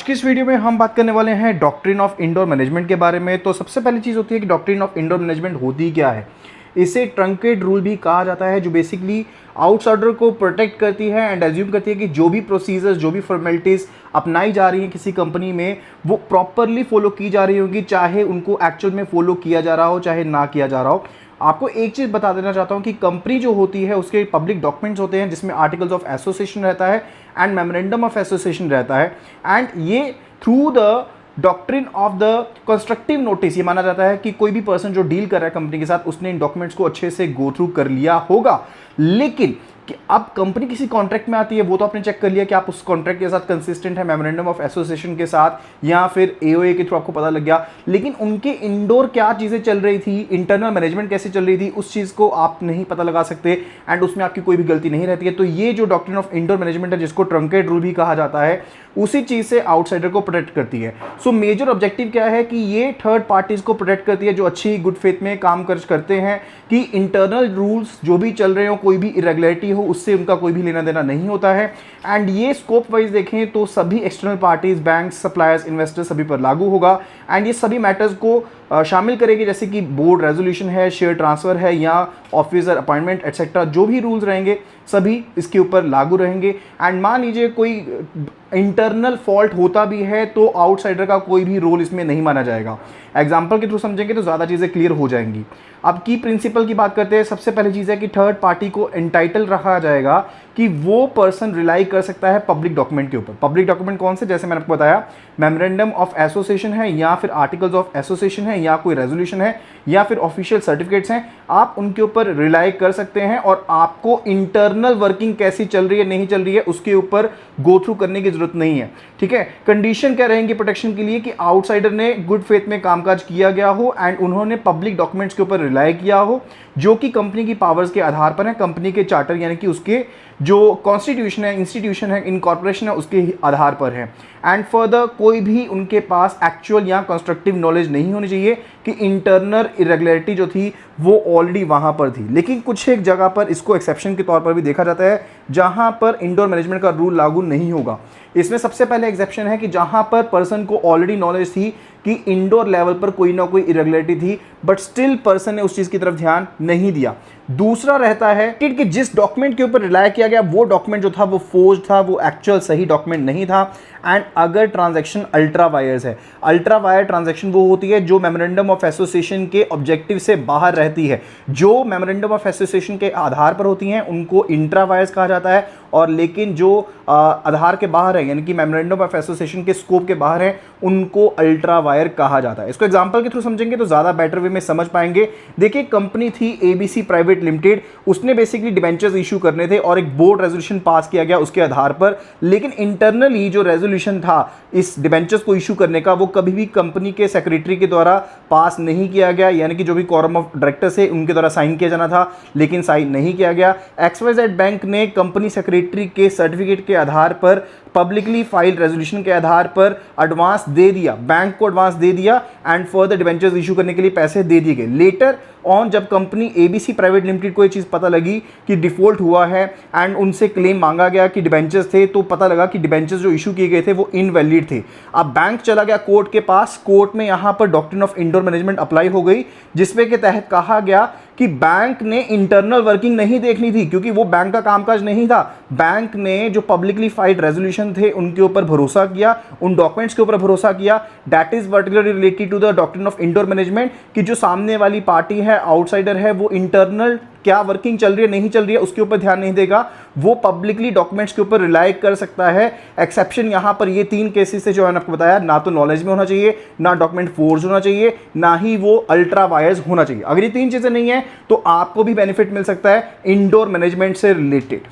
की इस वीडियो में हम बात करने वाले हैं डॉक्ट्रिन ऑफ इंडोर मैनेजमेंट के बारे में। तो सबसे पहली चीज़ होती है कि डॉक्ट्रिन ऑफ इंडोर मैनेजमेंट होती क्या है। इसे ट्रंकेट रूल भी कहा जाता है, जो बेसिकली आउटसाइडर को प्रोटेक्ट करती है एंड एज्यूम करती है कि जो भी प्रोसीजर्स, जो भी फॉर्मेलिटीज़ अपनाई जा रही हैं किसी कंपनी में, वो प्रॉपरली फॉलो की जा रही होगी, चाहे उनको एक्चुअल में फॉलो किया जा रहा हो चाहे ना किया जा रहा हो। आपको एक चीज़ बता देना चाहता हूं कि कंपनी जो होती है उसके पब्लिक डॉक्यूमेंट्स होते हैं, जिसमें आर्टिकल्स ऑफ एसोसिएशन रहता है एंड मेमोरेंडम ऑफ एसोसिएशन रहता है। एंड ये through the doctrine of the constructive notice ये माना जाता है कि कोई भी पर्सन जो डील कर रहा है कंपनी के साथ, उसने इन डॉक्यूमेंट्स को अच्छे से गो थ्रू कर लिया होगा। लेकिन कि अब कंपनी किसी कॉन्ट्रैक्ट में आती है, वो तो आपने चेक कर लिया कि आप उस कॉन्ट्रैक्ट के साथ कंसिस्टेंट है मेमोरेंडम ऑफ एसोसिएशन के साथ, या फिर एओए के थ्रू आपको पता लग गया। लेकिन उनके इंडोर क्या चीज़ें चल रही थी, इंटरनल मैनेजमेंट कैसे चल रही थी, उस चीज़ को आप नहीं पता लगा सकते एंड उसमें आपकी कोई भी गलती नहीं रहती है। तो ये जो डॉक्ट्रिन ऑफ इंडोर मैनेजमेंट है, जिसको ट्रंकेट रूल भी कहा जाता है, उसी चीज़ से आउटसाइडर को प्रोटेक्ट करती है। सो मेजर ऑब्जेक्टिव क्या है कि ये थर्ड पार्टीज को प्रोटेक्ट करती है जो अच्छी गुड फेथ में काम करते हैं, कि इंटरनल रूल्स जो भी चल रहे हो, कोई भी इरेगुलरिटी हो, उससे उनका कोई भी लेना देना नहीं होता है। एंड ये स्कोप वाइज देखें तो सभी external parties, bank, suppliers, investors सभी पर लागू होगा। एंड ये सभी मैटर्स को शामिल करेगी, जैसे कि बोर्ड रेजोल्यूशन है, शेयर ट्रांसफर है, या ऑफिसर अपॉइंटमेंट एटसेट्रा, जो भी रूल्स रहेंगे सभी इसके ऊपर लागू रहेंगे। एंड मान लीजिए कोई इंटरनल फॉल्ट होता भी है तो आउटसाइडर का कोई भी रोल इसमें नहीं माना जाएगा। एग्जाम्पल के थ्रू समझेंगे तो ज़्यादा चीज़ें क्लियर हो जाएंगी। अब की प्रिंसिपल की बात करते हैं। सबसे पहली चीज़ है कि थर्ड पार्टी को एंटाइटल रखा जाएगा कि वो पर्सन रिलाई कर सकता है पब्लिक डॉक्यूमेंट के ऊपर। पब्लिक डॉक्यूमेंट कौन से, जैसे मैंने आपको बताया, मेमोरेंडम ऑफ एसोसिएशन है, या फिर आर्टिकल्स ऑफ एसोसिएशन है, या कोई रेजोल्यूशन है, या फिर ऑफिशियल सर्टिफिकेट्स हैं, आप उनके ऊपर रिलाई कर सकते हैं। और आपको इंटरनल वर्किंग कैसी चल रही है, नहीं चल रही है, उसके ऊपर गो थ्रू करने की जरूरत नहीं है। ठीक है। कंडीशन क्या रहेंगी प्रोटेक्शन के लिए, कि आउटसाइडर ने गुड फेथ में कामकाज किया गया हो एंड उन्होंने पब्लिक डॉक्यूमेंट्स के ऊपर रिलाई किया हो, जो कि कंपनी की पावर्स के आधार पर है, कंपनी के चार्टर यानी कि उसके जो कॉन्स्टिट्यूशन है, इंस्टीट्यूशन है, इनकॉर्पोरेशन है, उसके आधार पर है। एंड फर्दर कोई भी उनके पास एक्चुअल या कंस्ट्रक्टिव नॉलेज नहीं होनी चाहिए कि इंटरनल इरेगुलरिटी जो थी वो ऑलरेडी वहाँ पर थी। लेकिन कुछ एक जगह पर इसको एक्सेप्शन के तौर पर भी देखा जाता है, जहाँ पर इंडोर मैनेजमेंट का रूल लागू नहीं होगा। इसमें सबसे पहले एक्सेप्शन है कि जहाँ पर पर्सन को ऑलरेडी नॉलेज थी कि इंडोर लेवल पर कोई ना कोई इरेगुलरिटी थी, बट स्टिल पर्सन ने उस चीज़ की तरफ ध्यान नहीं दिया। दूसरा रहता है कि जिस डॉक्यूमेंट के ऊपर रिलाय किया गया वो डॉक्यूमेंट जो था वो फोर्ज था, वो एक्चुअल सही डॉक्यूमेंट नहीं था। एंड अगर ट्रांजैक्शन अल्ट्रा वायर्स है, अल्ट्रा वायर ट्रांजैक्शन वो होती है जो मेमोरेंडम ऑफ एसोसिएशन के ऑब्जेक्टिव से बाहर रहती है। जो मेमोरेंडम ऑफ एसोसिएशन के आधार पर होती हैं उनको इंट्रा वायर्स कहा जाता है, और लेकिन जो आधार के बाहर है यानी कि मेमोरेंडम ऑफ एसोसिएशन के स्कोप के बाहर है, उनको अल्ट्रा वायर कहा जाता है। इसको एग्जांपल के थ्रू समझेंगे तो ज़्यादा बेटर वे में समझ पाएंगे। देखिए, कंपनी थी एबीसी प्राइवेट लिमिटेड, उसने बेसिकली डिबेंचर्स इशू करने थे और एक बोर्ड रेजोल्यूशन पास किया गया उसके आधार पर। लेकिन इंटरनली जो रेजोल्यूशन था इस डिबेंचर्स को इशू करने का, वो कभी भी कंपनी के सेक्रेटरी के द्वारा पास नहीं किया गया, यानी कि जो भी quorum ऑफ डायरेक्टर्स है उनके द्वारा साइन किया जाना था, लेकिन साइन नहीं किया गया। XYZ बैंक ने कंपनी सेक्रेटरी के सर्टिफिकेट के आधार पर, पब्लिकली फाइल रेजोल्यूशन के आधार पर एडवांस दे दिया, बैंक को एडवांस दे दिया एंड फर्दर डिबेंचर्स इशू करने के लिए पैसे दे दिए गए। लेटर ऑन जब कंपनी एबीसी प्राइवेट लिमिटेड को ये चीज़ पता लगी कि डिफॉल्ट हुआ है एंड उनसे क्लेम मांगा गया कि डिबेंचर्स थे, तो पता लगा कि डिबेंचर्स जो इशू किए गए थे वो इनवैलिड थे। अब बैंक चला गया कोर्ट के पास, कोर्ट में यहाँ पर doctrine of indoor management apply हो गई, जिसपे के तहत कहा गया कि बैंक ने इंटरनल वर्किंग नहीं देखनी थी, क्योंकि वो बैंक का कामकाज नहीं था। बैंक ने जो पब्लिकली फाइल्ड रेजोल्यूशन थे उनके ऊपर भरोसा किया, उन डॉक्यूमेंट्स के ऊपर भरोसा किया। That is particularly related to the doctrine of indoor management, कि जो सामने वाली पार्टी है, आउटसाइडर है, वो इंटरनल क्या वर्किंग चल रही है, नहीं चल रही है, उसके ऊपर ध्यान नहीं देगा, वो पब्लिकली डॉक्यूमेंट्स के ऊपर रिलाई कर सकता है। एक्सेप्शन यहाँ पर ये 3 केसेस से जो मैंने आपको बताया, ना तो नॉलेज में होना चाहिए, ना डॉक्यूमेंट फोर्ज होना चाहिए, ना ही वो अल्ट्रा वायर्स होना चाहिए। अगर ये 3 चीजें नहीं है तो आपको भी बेनिफिट मिल सकता है इंडोर मैनेजमेंट से रिलेटेड।